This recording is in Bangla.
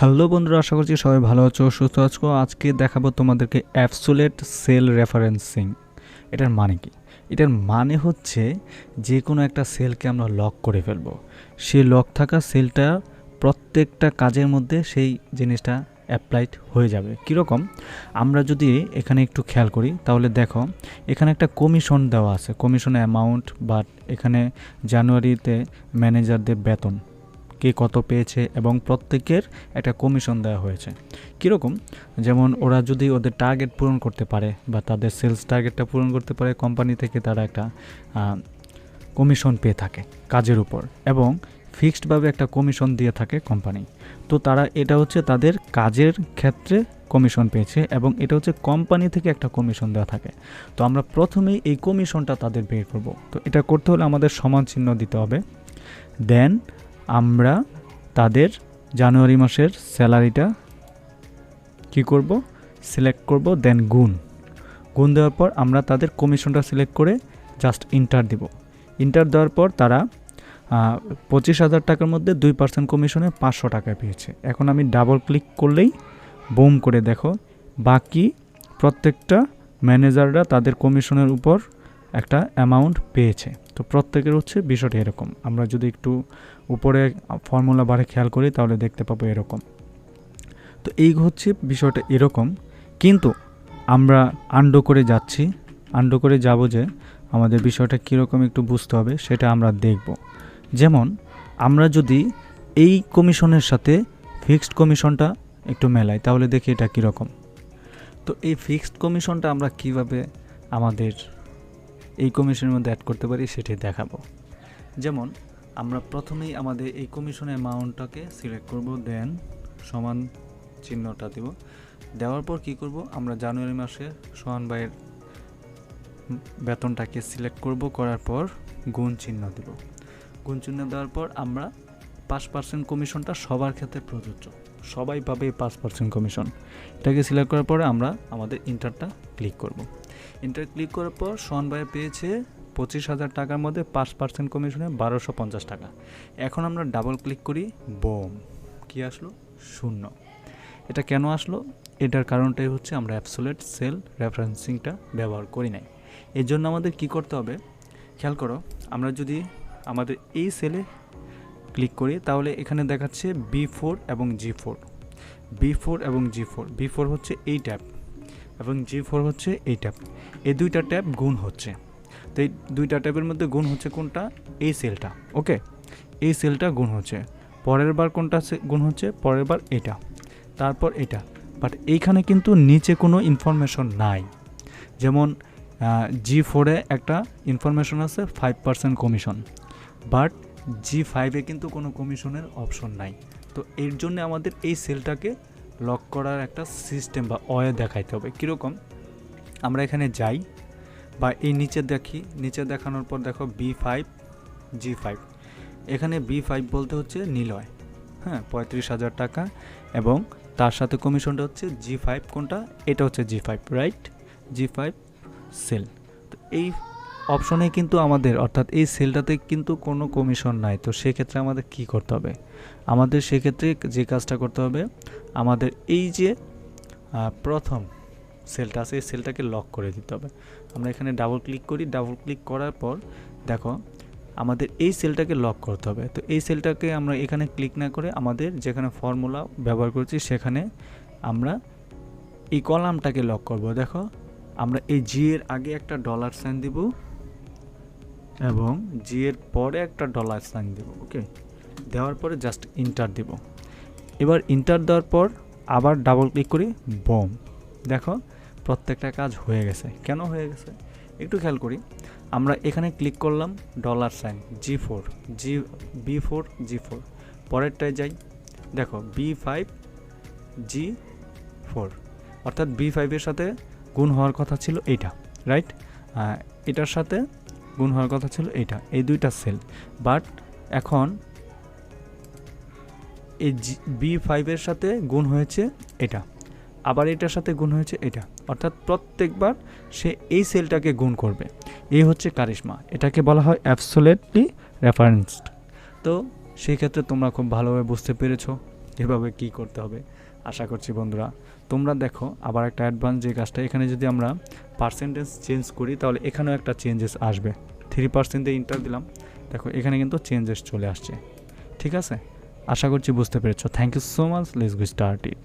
হ্যালো বন্ধুরা, আশা করছি সবাই ভালো আছো, সুস্থ আছো। আজকে দেখাবো তোমাদেরকে অ্যাবসোলিউট সেল রেফারেন্সিং। এটার মানে কি? এটার মানে হচ্ছে যে কোনো একটা সেলকে আমরা লক করে ফেলবো। সেই লক থাকা সেলটা প্রত্যেকটা কাজের মধ্যে সেই জিনিসটা অ্যাপ্লাইড হয়ে যাবে। কীরকম? আমরা যদি এখানে একটু খেয়াল করি তাহলে দেখো এখানে একটা কমিশন দেওয়া আছে, কমিশন অ্যামাউন্ট, বাট এখানে জানুয়ারিতে ম্যানেজারদের বেতন কে কত পেয়েছে এবং প্রত্যেকের একটা কমিশন দেওয়া হয়েছে। কীরকম? যেমন ওরা যদি ওদের টার্গেট পূরণ করতে পারে বা তাদের সেলস টার্গেটটা পূরণ করতে পারে, কোম্পানি থেকে তারা একটা কমিশন পেয়ে থাকে কাজের উপর, এবং ফিক্সডভাবে একটা কমিশন দিয়ে থাকে কোম্পানি। তো তারা এটা হচ্ছে তাদের কাজের ক্ষেত্রে কমিশন পেয়েছে এবং এটা হচ্ছে কোম্পানি থেকে একটা কমিশন দেওয়া থাকে। তো আমরা প্রথমেই এই কমিশনটা তাদের বের করব। তো এটা করতে হলে আমাদের সমান চিহ্ন দিতে হবে। দেন আমরা তাদের জানুয়ারি মাসের স্যালারিটা কি করব? সিলেক্ট করব। দেন গুণ দেওয়ার পর আমরা তাদের কমিশনটা সিলেক্ট করে জাস্ট ইন্টার দিব। ইন্টার দেওয়ার পর তারা 25,000 টাকার মধ্যে 2% কমিশনে 500 টাকা পেয়েছে। এখন আমি ডাবল ক্লিক করলেই বুম করে দেখো বাকি প্রত্যেকটা ম্যানেজাররা তাদের কমিশনের উপর একটা অ্যামাউন্ট পেয়েছে। তো প্রত্যেকের হচ্ছে বিষয়টা এরকম। আমরা যদি একটু উপরে ফর্মুলা বারে খেয়াল করি তাহলে দেখতে পাবো এরকম। তো এই হচ্ছে বিষয়টা এরকম, কিন্তু আমরা আন্ডো করে যাচ্ছি, আন্ডো করে যাব যে আমাদের বিষয়টা কীরকম একটু বুঝতে হবে সেটা আমরা দেখব। যেমন আমরা যদি এই কমিশনের সাথে ফিক্সড কমিশনটা একটু মেলাই তাহলে দেখি এটা কীরকম। তো এই ফিক্সড কমিশনটা আমরা কিভাবে আমাদের এই কমিশনের মধ্যে অ্যাড করতে পারি সেটাই দেখাবো। যেমন আমরা প্রথমেই আমাদের এই কমিশন অ্যামাউন্টটাকে সিলেক্ট করব, দেন সমান চিহ্নটা দেব। দেওয়ার পর কি করব? আমরা জানুয়ারি মাসে সোহান ভাইয়ের বেতনটাকে সিলেক্ট করব, করার পর গুণ চিহ্ন দেব। গুণ চিহ্ন দেওয়ার পর আমরা 5% কমিশনটা সবার ক্ষেত্রে প্রযোজ্য, সবাই পাবে 5% কমিশন। এটাকে সিলেক্ট করার পরে আমরা আমাদের ইন্টারটা ক্লিক করব। ইন্টার ক্লিক করার পর সোহান ভাই পেয়েছে 25,000 টাকার মধ্যে 5% কমিশনে 1250 টাকা। এখন আমরা ডাবল ক্লিক করি, বোম, কি আসলো? 0। এটা কেন আসলো? এটার কারণটাই হচ্ছে আমরা অ্যাবসোলিউট সেল রেফারেন্সিংটা ব্যবহার করি নাই। এর জন্য আমাদের কি করতে হবে খেয়াল করো। আমরা যদি আমাদের এই সেলে ক্লিক করি তাহলে এখানে দেখাচ্ছে B4 এবং G4। B4 এবং G4, B4 হচ্ছে এই ট্যাব এবং G4 হচ্ছে এই ট্যাব। এই দুইটা ট্যাব গুণ হচ্ছে। তো এই দুইটা ট্যাবের মধ্যে গুণ হচ্ছে কোনটা? এই সেলটা। ওকে, এই সেলটা গুণ হচ্ছে। পরের বার কোনটা গুণ হচ্ছে? পরের বার এটা, তারপর এটা। বাট এইখানে কিন্তু নিচে কোনো ইনফরমেশন নাই। যেমন G4-এ একটা ইনফরমেশন আছে 5% কমিশন, বাট G5-এ কিন্তু কোনো কমিশনের অপশন নাই। তো এর জন্য আমাদের এই সেলটাকে লক করার একটা সিস্টেম বা ওয়ে দেখাইতে হবে। কীরকম? আমরা এখানে যাই বা এই নিচে দেখি, নিচে দেখানোর পর দেখো B5 G5। এখানে B5 বলতে হচ্ছে নিলয়, হ্যাঁ, 35,000 টাকা, এবং তার সাথে কমিশনটা হচ্ছে G5। কোনটা? এটা হচ্ছে G5, রাইট? G5 sell. তো এই অপশনে কিন্তু আমাদের, অর্থাৎ এই সেলটাতে কিন্তু কোনো কমিশন নাই। তো সেক্ষেত্রে আমাদের কি করতে হবে? আমাদের সেক্ষেত্রে যে কাজটা করতে হবে, আমাদের এই যে প্রথম সেলটা আছে এই সেলটাকে লক করে দিতে হবে। আমরা এখানে ডাবল ক্লিক করি, ডাবল ক্লিক করার পর দেখো আমাদের এই সেলটাকে লক করতে হবে। তো এই সেলটাকে আমরা এখানে ক্লিক না করে আমাদের যেখানে ফর্মুলা ব্যবহার করছি সেখানে আমরা এই কলামটাকে লক করব। দেখো আমরা এই জি এর আগে একটা ডলার সাইন দিব এবং জি এর পরে একটা ডলার সাইন দেব। ওকে, দেওয়ার পরে জাস্ট ইন্টার দিব। এবার ইন্টার দেওয়ার পর আবার ডাবল ক্লিক করি, বম, দেখো প্রত্যেকটা কাজ হয়ে গেছে। কেন হয়ে গেছে একটু খেয়াল করি। আমরা এখানে ক্লিক করলাম, dollar sign G4, B4 G4, পরেরটায় যাই, দেখো B5 G4, অর্থাৎ B5-এর সাথে গুণ হওয়ার কথা ছিল এইটা, রাইট? এটার সাথে গুণ হওয়ার কথা ছিল এইটা, এই দুইটা সেল। বাট এখন এই B5-এর সাথে গুণ হয়েছে এটা, আবার এটার সাথে গুণ হয়েছে এটা, অর্থাৎ প্রত্যেকবার সে এই সেলটাকে গুণ করবে। এই হচ্ছে কারিশমা, এটাকে বলা হয় অ্যাবসোলিউটলি রেফারেন্সড। তো সেই ক্ষেত্রে তোমরা খুব ভালোভাবে বুঝতে পেরেছো এভাবে কি করতে হবে। আশা করছি বন্ধুরা তোমরা দেখো। আবার একটা অ্যাডভান্স যে কাজটা, এখানে যদি আমরা পার্সেন্টেজ চেঞ্জ করি তাহলে এখানেও একটা চেঞ্জেস আসবে। 3% ইন্টার দিলাম, দেখো এখানে কিন্তু চেঞ্জেস চলে আসছে। ঠিক আছে, আশা করছি বুঝতে পেরেছো। Thank you so much, let's go start it.